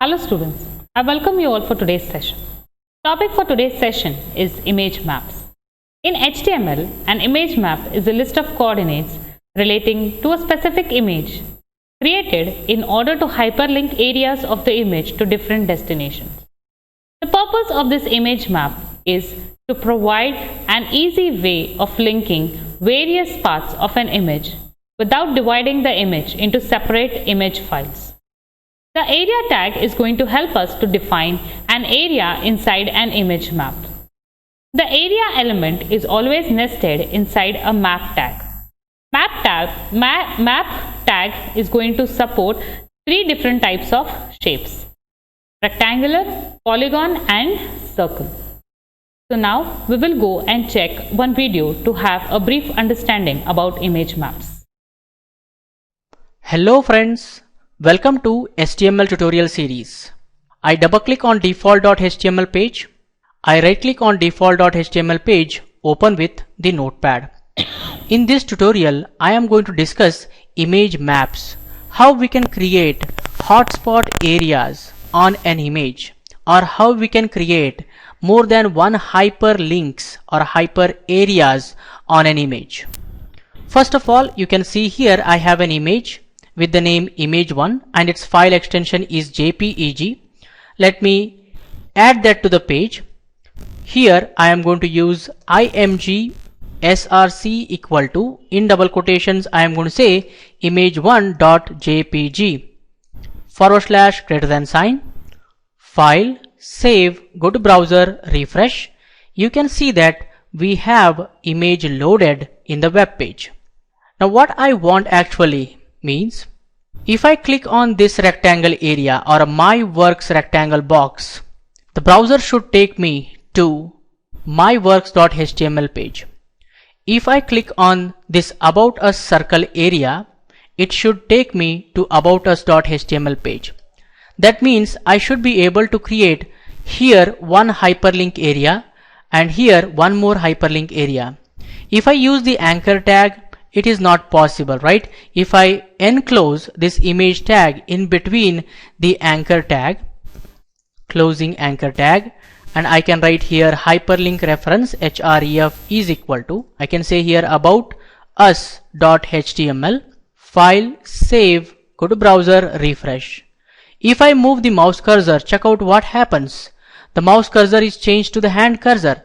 Hello students, I welcome you all for today's session. Topic for today's session is image maps. In HTML, an image map is a list of coordinates relating to a specific image created in order to hyperlink areas of the image to different destinations. The purpose of this image map is to provide an easy way of linking various parts of an image without dividing the image into separate image files. The area tag is going to help us to define an area inside an image map. The area element is always nested inside a map tag. Map tag is going to support three different types of shapes: rectangular, polygon and circle. So now we will go and check one video to have a brief understanding about image maps. Hello friends, welcome to HTML tutorial series. I double click on default.html page. I right click on default.html page, open with the notepad. In this tutorial, I am going to discuss image maps, how we can create hotspot areas on an image, or how we can create more than one hyperlinks or hyper areas on an image. First of all, you can see here I have an image with the name image1 and its file extension is JPEG. Let me add that to the page. Here I am going to use img src equal to, in double quotations I am going to say image1.jpg / greater than sign, file, save, go to browser, refresh. You can see that we have image loaded in the web page. Now what I want actually means, if I click on this rectangle area or my works rectangle box, the browser should take me to my works.html page. If I click on this about us circle area, it should take me to about us.html page. That means I should be able to create here one hyperlink area and here one more hyperlink area. If I use the anchor tag, it is not possible, right? If I enclose this image tag in between the anchor tag, closing anchor tag, and I can write here hyperlink reference href is equal to, I can say here about us.html, file, save, go to browser, refresh. If I move the mouse cursor, check out what happens. The mouse cursor is changed to the hand cursor.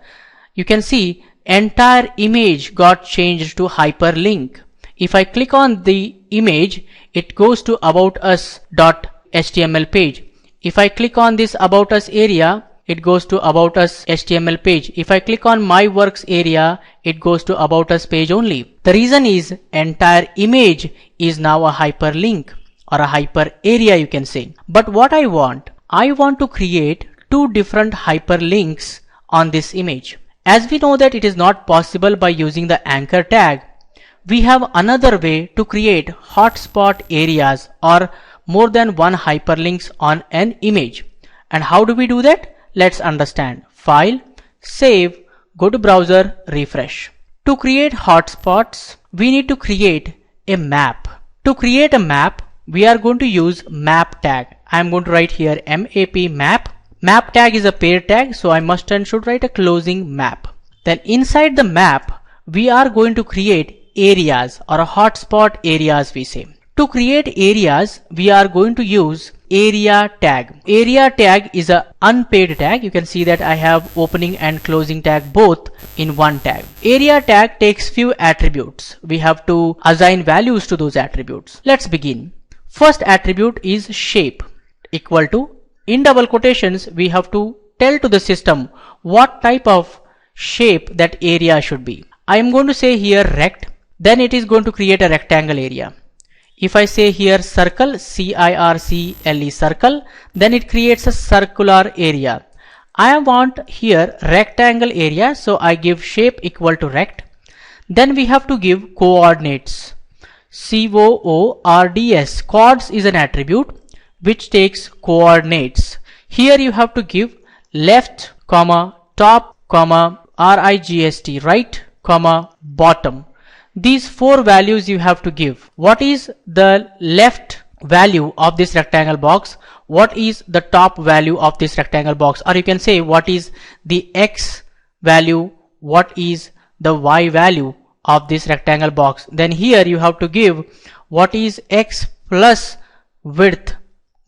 You can see entire image got changed to hyperlink. If I click on the image, it goes to about us.html page. If I click on this about us area, it goes to about us HTML page. If I click on my works area, it goes to about us page only. The reason is entire image is now a hyperlink or a hyper area, you can say. But what I want to create two different hyperlinks on this image. As we know that it is not possible by using the anchor tag, we have another way to create hotspot areas or more than one hyperlinks on an image. And how do we do that? Let's understand. File, save, go to browser, refresh. To create hotspots, we need to create a map. To create a map, we are going to use map tag. I am going to write here map. Map tag is a pair tag, so I must and should write a closing map. Then inside the map, we are going to create areas or a hotspot areas, we say. To create areas, we are going to use area tag. Area tag is a unpaid tag. You can see that I have opening and closing tag both in one tag. Area tag takes few attributes. We have to assign values to those attributes. Let's begin. First attribute is shape equal to, in double quotations, we have to tell to the system what type of shape that area should be. I am going to say here rect, then it is going to create a rectangle area. If I say here circle, circle, circle, then it creates a circular area. I want here rectangle area, so I give shape equal to rect. Then we have to give coordinates. COORDS, coords is an attribute which takes coordinates. Here you have to give left, comma, top, comma, RIGST, right, comma, bottom. These four values you have to give. What is the left value of this rectangle box, what is the top value of this rectangle box, or you can say what is the x value, what is the y value of this rectangle box. Then here you have to give what is x plus width,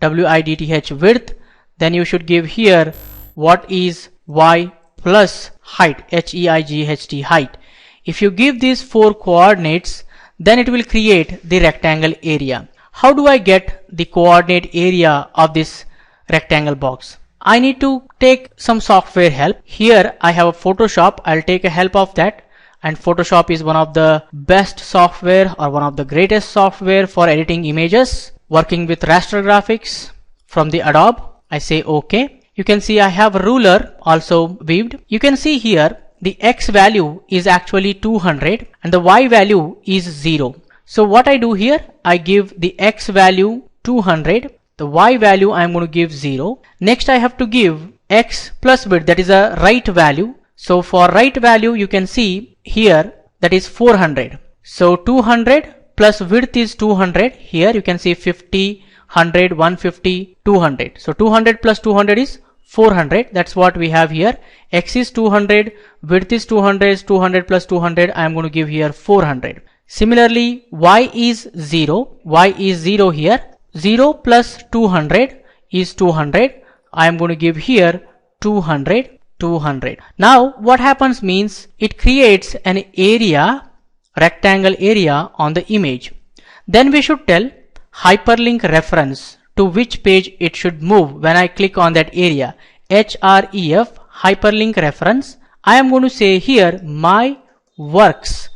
width width. Then you should give here what is y plus height, height, height. If you give these 4 coordinates, then it will create the rectangle area. How do I get the coordinate area of this rectangle box? I need to take some software help. Here I have a Photoshop. I'll take a help of that, and Photoshop is one of the best software or one of the greatest software for editing images, working with raster graphics from the Adobe. I say OK. You can see I have a ruler also weaved. You can see here the x value is actually 200 and the y value is 0. So what I do here, I give the x value 200, the y value I am going to give 0. Next I have to give x plus width, that is a right value. So for right value you can see here that is 400. So 200 plus width is 200. Here you can see 50, 100, 150, 200. So 200 plus 200 is 400. That's what we have here. X is 200, width is 200, 200 plus 200. I am going to give here 400. Similarly, y is 0. Y is 0 here. 0 plus 200 is 200. I am going to give here 200, 200. Now what happens means it creates an area, rectangle area on the image. Then we should tell hyperlink reference to which page it should move when I click on that area. href hyperlink reference. I am going to say here my works.html.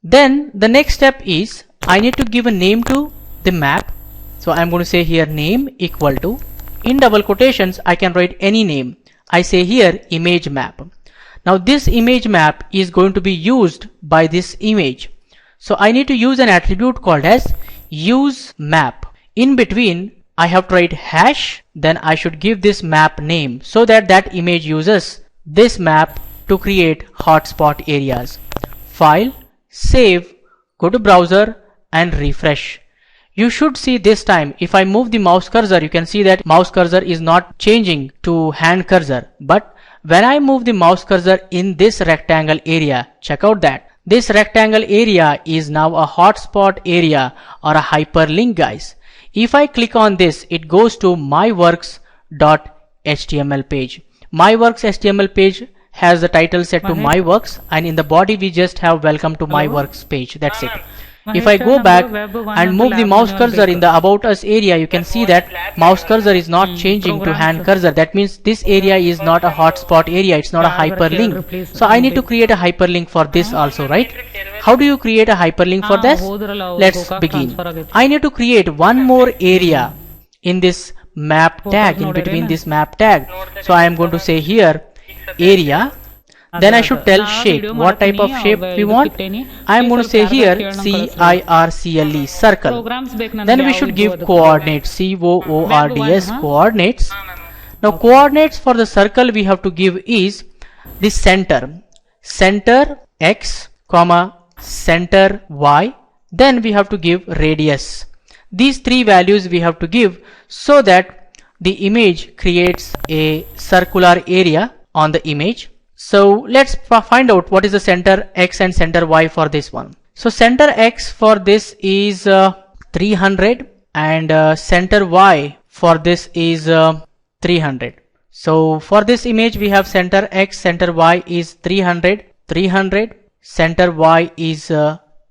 Then the next step is I need to give a name to the map. So I am going to say here name equal to, in double quotations I can write any name. I say here image map. Now this image map is going to be used by this image. So I need to use an attribute called as use map. In between I have to write hash, then I should give this map name so that that image uses this map to create hotspot areas. File, save, go to browser and refresh. You should see this time if I move the mouse cursor, you can see that mouse cursor is not changing to hand cursor. But when I move the mouse cursor in this rectangle area, check out that. This rectangle area is now a hotspot area or a hyperlink, guys. If I click on this, it goes to myworks.html page. myworks.html page has the title set to myworks, and in the body we just have welcome to myworks page. That's it. If I go back and move the mouse cursor in the about us area, you can see that mouse cursor is not changing to hand cursor. That means this area is not a hotspot area, it's not a hyperlink. So I need to create a hyperlink for this also, right? How do you create a hyperlink for this? Let's begin. I need to create one more area in this map tag, in between this map tag. So I am going to say here area. Then I should tell shape, what type of shape we want. I am going to say here circle, circle. Then we should give coordinates, coords, coordinates. Now coordinates for the circle we have to give is the center, center x, comma, center y. Then we have to give radius. These three values we have to give so that the image creates a circular area on the image. So let's find out what is the center x and center y for this one. So center x for this is 300 and center y for this is 300. So for this image we have center x, center y is 300, 300, center y is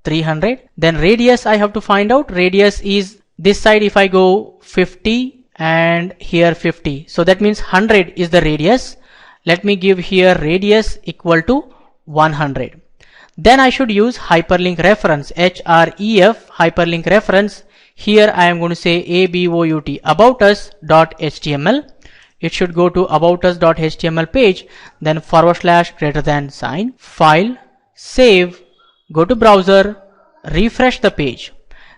300. Then radius I have to find out. Radius is this side if I go 50 and here 50. So that means 100 is the radius. Let me give here radius equal to 100. Then I should use hyperlink reference, href hyperlink reference. Here I am going to say about, about us.html. It should go to about us.html page, then / greater than sign, file, save, go to browser, refresh the page.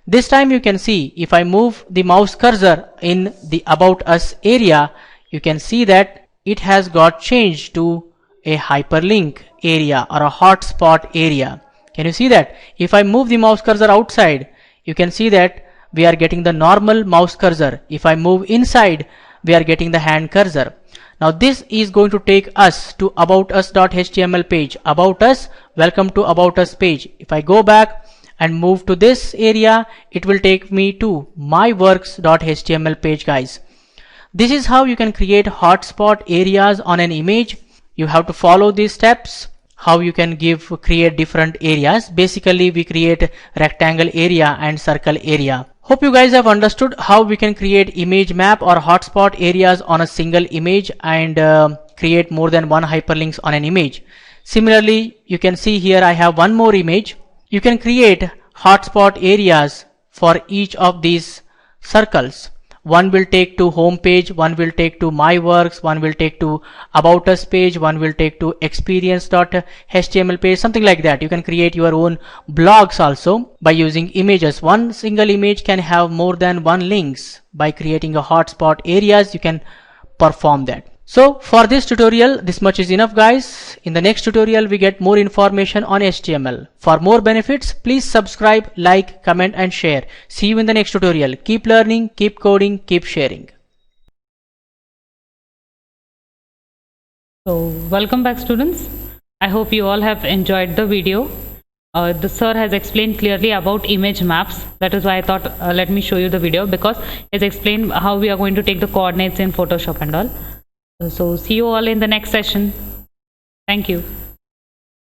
This time you can see if I move the mouse cursor in the about us area, you can see that it has got changed to a hyperlink area or a hotspot area. Can you see that? If I move the mouse cursor outside, you can see that we are getting the normal mouse cursor. If I move inside, we are getting the hand cursor. Now this is going to take us to aboutus.html page. About us, welcome to about us page. If I go back and move to this area, it will take me to myworks.html page, guys. This is how you can create hotspot areas on an image. You have to follow these steps. How you can create different areas. Basically we create rectangle area and circle area. Hope you guys have understood how we can create image map or hotspot areas on a single image and create more than one hyperlinks on an image. Similarly, you can see here I have one more image. You can create hotspot areas for each of these circles. One will take to home page, one will take to my works, one will take to about us page, one will take to experience.html page, something like that. You can create your own blogs also by using images. One single image can have more than one links. By creating a hotspot areas, you can perform that. So for this tutorial, this much is enough, guys. In the next tutorial, we get more information on HTML. For more benefits, please subscribe, like, comment and share. See you in the next tutorial. Keep learning, keep coding, keep sharing. So welcome back, students. I hope you all have enjoyed the video. The sir has explained clearly about image maps. That is why I thought let me show you the video, because it's explained how we are going to take the coordinates in Photoshop and all. So see you all in the next session. Thank you.